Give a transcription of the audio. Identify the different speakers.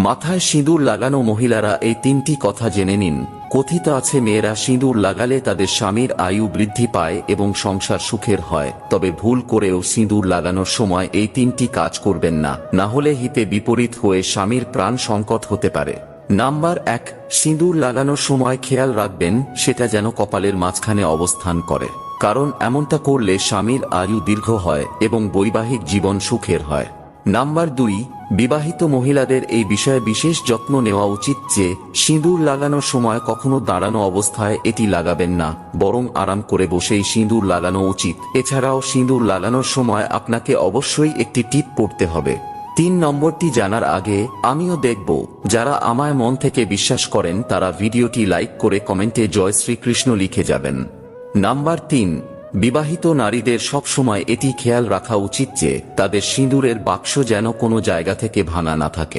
Speaker 1: মাথায় সিঁদুর লাগানো মহিলারা এই তিনটি কথা জেনে নিন। কথিত আছে মেয়েরা সিঁদুর লাগালে তাদের স্বামীর আয়ু বৃদ্ধি পায় এবং সংসার সুখের হয়। তবে ভুল করেও সিঁদুর লাগানোর সময় এই তিনটি কাজ করবেন না, না হলে হিতে বিপরীত হয়ে স্বামীর প্রাণ সংকট হতে পারে। নাম্বার 1, সিঁদুর লাগানোর সময় খেয়াল রাখবেন সেটা যেন কপালের মাঝখানে অবস্থান করে, কারণ এমনটা করলে স্বামীর আয়ু দীর্ঘ হয় এবং বৈবাহিক জীবন সুখের হয়। নাম্বার 2, বিবাহিত মহিলাদের এই বিষয়ে বিশেষ যত্ন নেওয়া উচিত যে সিঁদুর লাগানোর সময় কখনো দাঁড়ানো অবস্থায় এটি লাগাবেন না, বরং আরাম করে বসেই সিঁদুর লাগানো উচিত। এছাড়াও সিঁদুর লাগানোর সময় আপনাকে অবশ্যই একটি টিপ পড়তে হবে। 3 নম্বরটি জানার আগে আমিও দেখব যারা আমায় মন থেকে বিশ্বাস করেন তারা ভিডিওটি লাইক করে কমেন্টে জয় শ্রীকৃষ্ণ লিখে যাবেন। নাম্বার 3, বিবাহিত নারীদের সব সময় এটি খেয়াল রাখা উচিত যে তাদের সিঁদুরের বাক্স যেন কোনো জায়গা থেকে ভাঙা না থাকে।